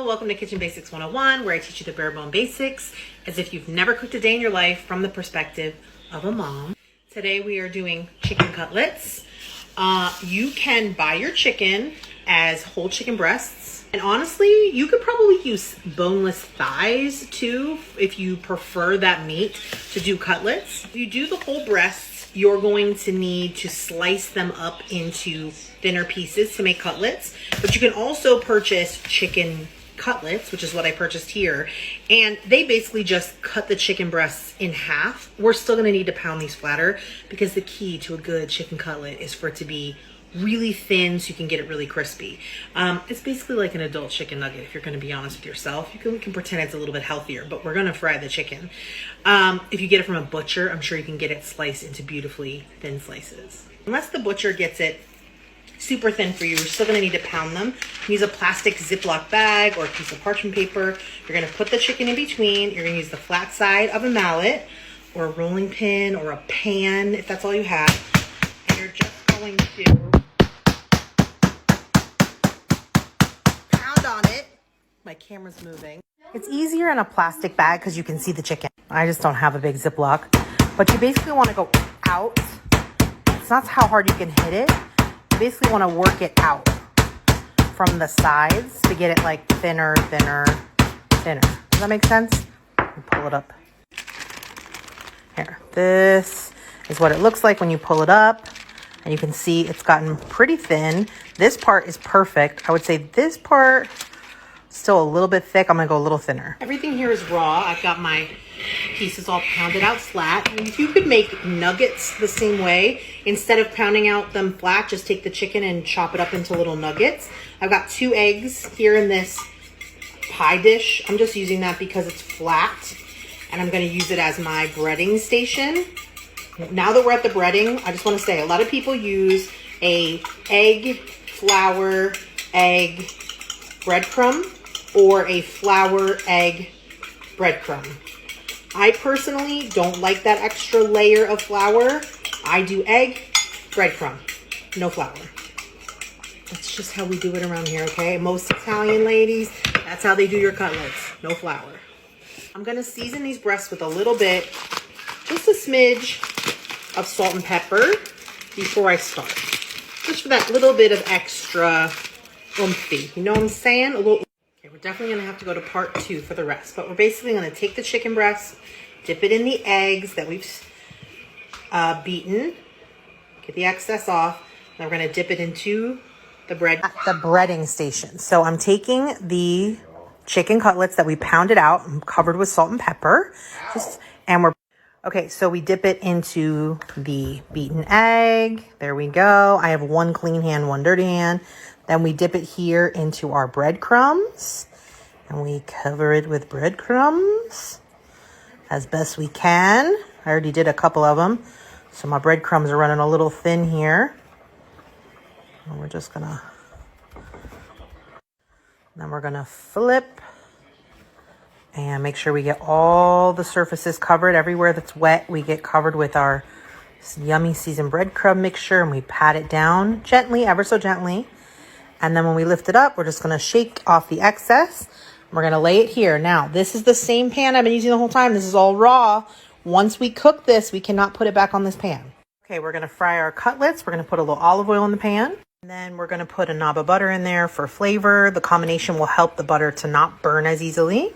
Welcome to Kitchen Basics 101, where I teach you the bare bone basics as if you've never cooked a day in your life from the perspective of a mom. Today we are doing chicken cutlets. You can buy your chicken as whole chicken breasts. And honestly, you could probably use boneless thighs too if you prefer that meat to do cutlets. If you do the whole breasts, you're going to need to slice them up into thinner pieces to make cutlets. But you can also purchase chicken cutlets, which is what I purchased here. And they basically just cut the chicken breasts in half. We're still gonna need to pound these flatter because the key to a good chicken cutlet is for it to be really thin so you can get it really crispy. It's basically like an adult chicken nugget, if you're gonna be honest with yourself. We can pretend it's a little bit healthier, but we're gonna fry the chicken. If you get it from a butcher, I'm sure you can get it sliced into beautifully thin slices. Unless the butcher gets it super thin for you, you're still gonna need to pound them. Use a plastic Ziploc bag or a piece of parchment paper. You're gonna put the chicken in between. You're gonna use the flat side of a mallet or a rolling pin or a pan, if that's all you have. And you're just going to pound on it. My camera's moving. It's easier in a plastic bag because you can see the chicken. I just don't have a big Ziploc. But you basically wanna go out. It's not how hard you can hit it. Basically want to work it out from the sides to get it like thinner. Does that make sense? Pull it up. Here, this is what it looks like when you pull it up, and you can see it's gotten pretty thin. This part is perfect. I would say this part still a little bit thick. I'm gonna go a little thinner. Everything here is raw. I've got my pieces all pounded out flat. And you could make nuggets the same way. Instead of pounding out them flat, just take the chicken and chop it up into little nuggets. I've got 2 eggs here in this pie dish. I'm just using that because it's flat, and I'm going to use it as my breading station. Now that we're at the breading, I just want to say a lot of people use a egg, flour, egg, breadcrumb, or a flour, egg, breadcrumb. I personally don't like that extra layer of flour. I do egg, breadcrumb, no flour. That's just how we do it around here, okay? Most Italian ladies, that's how they do your cutlets, no flour. I'm gonna season these breasts with a little bit, just a smidge of salt and pepper before I start. Just for that little bit of extra oomphy, you know what I'm saying? A little. We're definitely gonna have to go to part 2 for the rest, but we're basically gonna take the chicken breast, dip it in the eggs that we've beaten, get the excess off, and we're gonna dip it into the bread. At the breading station. So I'm taking the chicken cutlets that we pounded out and covered with salt and pepper, okay, so we dip it into the beaten egg. There we go. I have 1 clean hand, 1 dirty hand. Then we dip it here into our breadcrumbs, and we cover it with breadcrumbs as best we can. I already did a couple of them, so my breadcrumbs are running a little thin here. And we're just gonna, then we're gonna flip and make sure we get all the surfaces covered. Everywhere that's wet, we get covered with our yummy seasoned breadcrumb mixture, and we pat it down gently, ever so gently. And then when we lift it up, we're just going to shake off the excess. We're going to lay it here. Now, this is the same pan I've been using the whole time. This is all raw. Once we cook this, we cannot put it back on this pan. Okay, we're going to fry our cutlets. We're going to put a little olive oil in the pan. And then we're going to put a knob of butter in there for flavor. The combination will help the butter to not burn as easily. You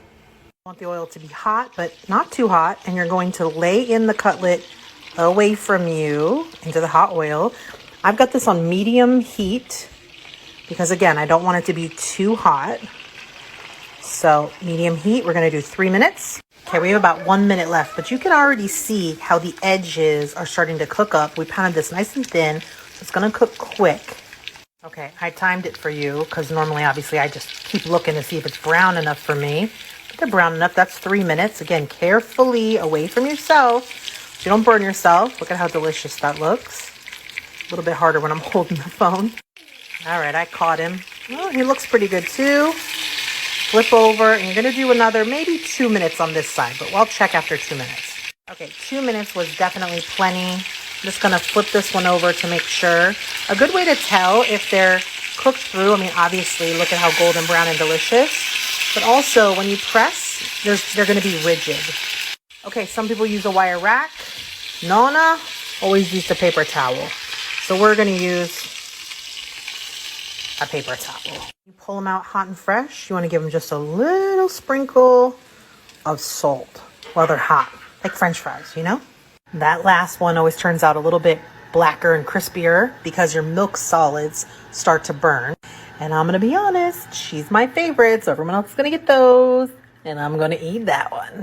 want the oil to be hot, but not too hot. And you're going to lay in the cutlet away from you into the hot oil. I've got this on medium heat, because again, I don't want it to be too hot. So medium heat, we're gonna do 3 minutes. Okay, we have about 1 minute left, but you can already see how the edges are starting to cook up. We pounded this nice and thin, so it's gonna cook quick. Okay, I timed it for you, because normally, obviously, I just keep looking to see if it's brown enough for me. But they're brown enough, that's 3 minutes. Again, carefully away from yourself, so you don't burn yourself. Look at how delicious that looks. A little bit harder when I'm holding the phone. All right, I caught him. Oh, he looks pretty good too. Flip over, and you're gonna do another maybe 2 minutes on this side, but we'll check after 2 minutes. Okay, 2 minutes was definitely plenty. I'm just gonna flip this one over to make sure. A good way to tell if they're cooked through, I mean, obviously, look at how golden brown and delicious. but also when you press, they're going to be rigid. Okay, some people use a wire rack. Nona always used a paper towel. So we're going to use a paper towel. You pull them out hot and fresh. You want to give them just a little sprinkle of salt while they're hot, like French fries, you know? That last one always turns out a little bit blacker and crispier because your milk solids start to burn. And I'm going to be honest, she's my favorite, so everyone else is going to get those. And I'm going to eat that one.